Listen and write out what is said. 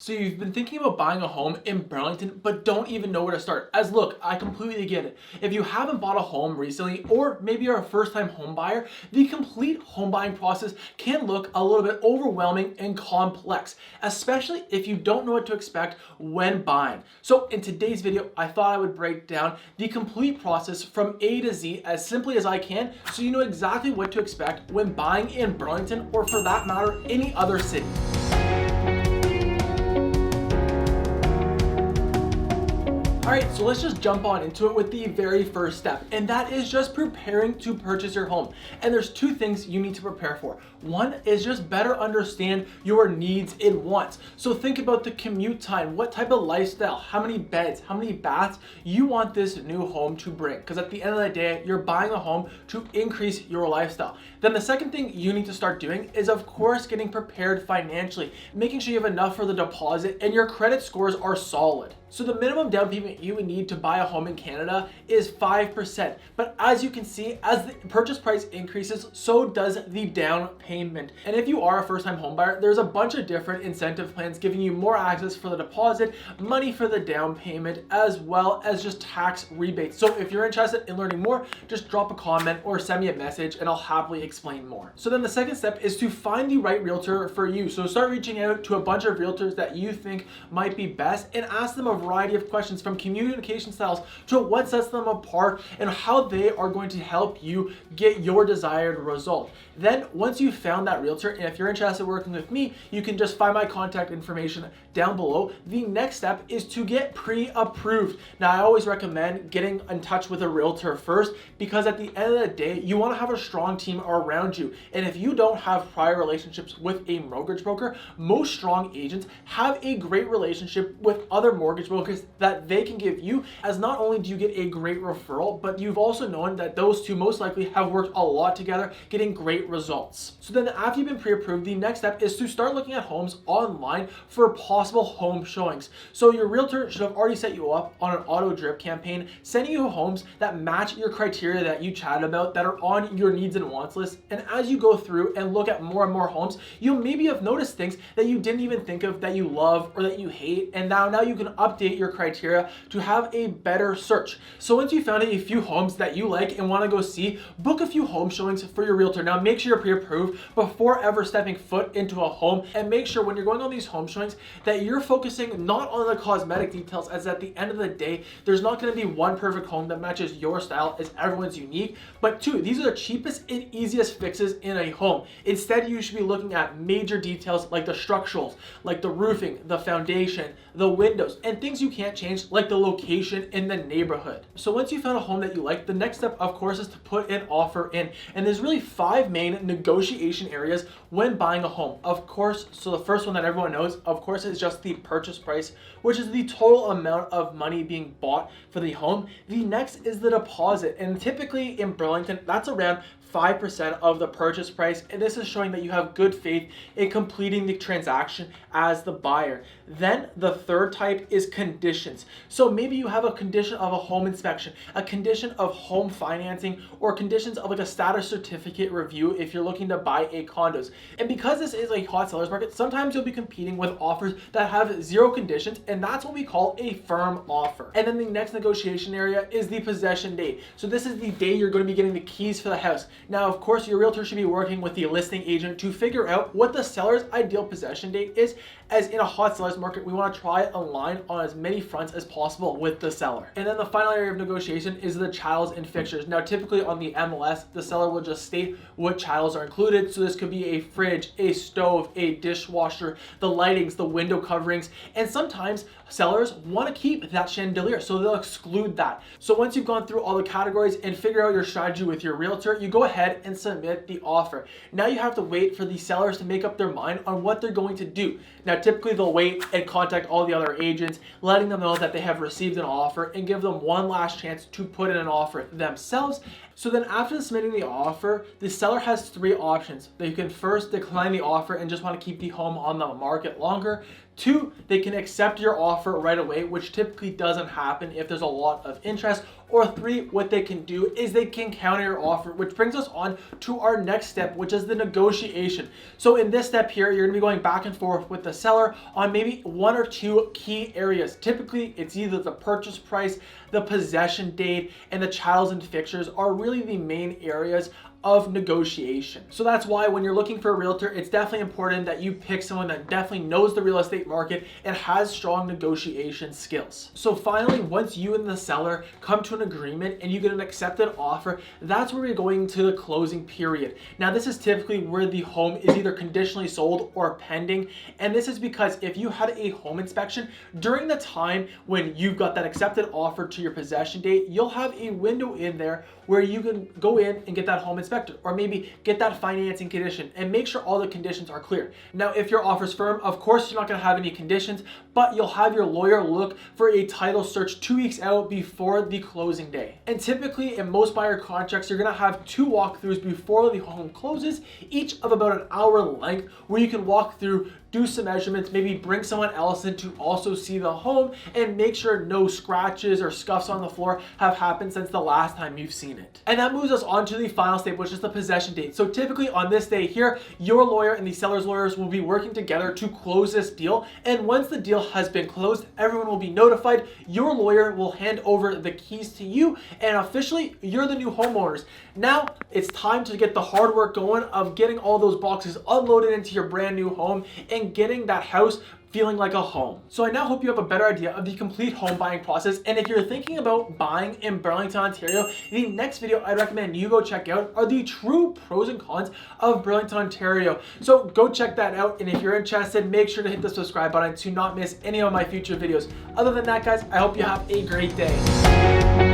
So you've been thinking about buying a home in Burlington, but don't even know where to start. As look, I completely get it. If you haven't bought a home recently, or maybe you're a first-time home buyer, the complete home buying process can look a little bit overwhelming and complex, especially if you don't know what to expect when buying. So in today's video, I thought I would break down the complete process from A to Z as simply as I can, so you know exactly what to expect when buying in Burlington, or for that matter, any other city. Alright, so let's just jump on into it with the very first step, and that is just preparing to purchase your home. And there's two things you need to prepare for. One is just better understand your needs and wants. So think about the commute time, what type of lifestyle, how many beds, how many baths you want this new home to bring. Because at the end of the day, you're buying a home to increase your lifestyle. Then the second thing you need to start doing is, of course, getting prepared financially, making sure you have enough for the deposit and your credit scores are solid. So the minimum down payment you would need to buy a home in Canada is 5%. But as you can see, as the purchase price increases, so does the down payment. And if you are a first-time home buyer, there's a bunch of different incentive plans giving you more access for the deposit, money for the down payment, as well as just tax rebates. So if you're interested in learning more, just drop a comment or send me a message and I'll happily explain more. So then the second step is to find the right realtor for you. So start reaching out to a bunch of realtors that you think might be best and ask them a variety of questions, from communication styles to what sets them apart and how they are going to help you get your desired result. Then once you've found that realtor, and if you're interested in working with me, you can just find my contact information down below. The next step is to get pre-approved. Now I always recommend getting in touch with a realtor first, because at the end of the day, you want to have a strong team around you. And if you don't have prior relationships with a mortgage broker, most strong agents have a great relationship with other mortgage brokers that they can give you, as not only do you get a great referral, but you've also known that those two most likely have worked a lot together, getting great results. So then after you've been pre-approved, the next step is to start looking at homes online for possible home showings. So your realtor should have already set you up on an auto drip campaign, sending you homes that match your criteria that you chatted about, that are on your needs and wants list. And as you go through and look at more and more homes, you maybe have noticed things that you didn't even think of that you love or that you hate, and now you can update your criteria to have a better search. So once you found a few homes that you like and want to go see, book a few home showings for your realtor. Now make sure you're pre-approved before ever stepping foot into a home, and make sure when you're going on these home showings that you're focusing not on the cosmetic details, as at the end of the day, there's not going to be one perfect home that matches your style, as everyone's unique. But two, these are the cheapest and easiest fixes in a home. Instead, you should be looking at major details like the structurals, like the roofing, the foundation, the windows, and things you can't change like the location in the neighborhood. So once you found a home that you like, the next step, of course, is to put an offer in. And there's really 5 main negotiation areas when buying a home. Of course, so the first one that everyone knows, of course, is just the purchase price, which is the total amount of money being bought for the home. The next is the deposit, and typically in Burlington, that's around 5% of the purchase price, and this is showing that you have good faith in completing the transaction as the buyer. Then the third type is conditions. So maybe you have a condition of a home inspection, a condition of home financing, or conditions of like a status certificate review if you're looking to buy a condos. And because this is a hot seller's market, sometimes you'll be competing with offers that have 0 conditions, and that's what we call a firm offer. And then the next negotiation area is the possession date. So this is the day you're going to be getting the keys for the house. Now, of course, your realtor should be working with the listing agent to figure out what the seller's ideal possession date is, as in a hot seller's market, we want to try and align on as many fronts as possible with the seller. And then the final area of negotiation is the chattels and fixtures. Now, typically on the MLS, the seller will just state what chattels are included. So this could be a fridge, a stove, a dishwasher, the lightings, the window coverings, and sometimes sellers want to keep that chandelier, so they'll exclude that. So once you've gone through all the categories and figure out your strategy with your realtor, you go ahead and submit the offer. Now you have to wait for the sellers to make up their mind on what they're going to do. Now typically they'll wait and contact all the other agents, letting them know that they have received an offer, and give them one last chance to put in an offer themselves. So then after submitting the offer, the seller has 3 options. They can first decline the offer and just want to keep the home on the market longer. 2, they can accept your offer right away, which typically doesn't happen if there's a lot of interest. or 3, what they can do is they can counter your offer, which brings us on to our next step, which is the negotiation. So in this step here, you're gonna be going back and forth with the seller on maybe 1 or 2 key areas. Typically, it's either the purchase price, the possession date, and the chattels and fixtures are really the main areas of negotiation. So that's why when you're looking for a realtor, it's definitely important that you pick someone that definitely knows the real estate market and has strong negotiation skills. So finally, once you and the seller come to an agreement and you get an accepted offer, that's where we're going to the closing period. Now, this is typically where the home is either conditionally sold or pending. And this is because if you had a home inspection during the time when you've got that accepted offer to your possession date, you'll have a window in there where you can go in and get that home inspected, or maybe get that financing condition and make sure all the conditions are clear. Now, if your offer's firm, of course, you're not gonna have any conditions, but you'll have your lawyer look for a title search 2 weeks out before the closing day. And typically in most buyer contracts, you're gonna have 2 walkthroughs before the home closes, each of about an hour length, where you can walk through, do some measurements, maybe bring someone else in to also see the home and make sure no scratches or scuffs on the floor have happened since the last time you've seen it. And that moves us on to the final step, which is the possession date. So typically on this day here, your lawyer and the seller's lawyers will be working together to close this deal. And once the deal has been closed, everyone will be notified. Your lawyer will hand over the keys to you, and officially you're the new homeowners. Now it's time to get the hard work going of getting all those boxes unloaded into your brand new home and getting that house feeling like a home. So I now hope you have a better idea of the complete home buying process. And if you're thinking about buying in Burlington, Ontario, the next video I'd recommend you go check out are the true pros and cons of Burlington, Ontario. So go check that out. And if you're interested, make sure to hit the subscribe button to not miss any of my future videos. Other than that, guys, I hope you have a great day.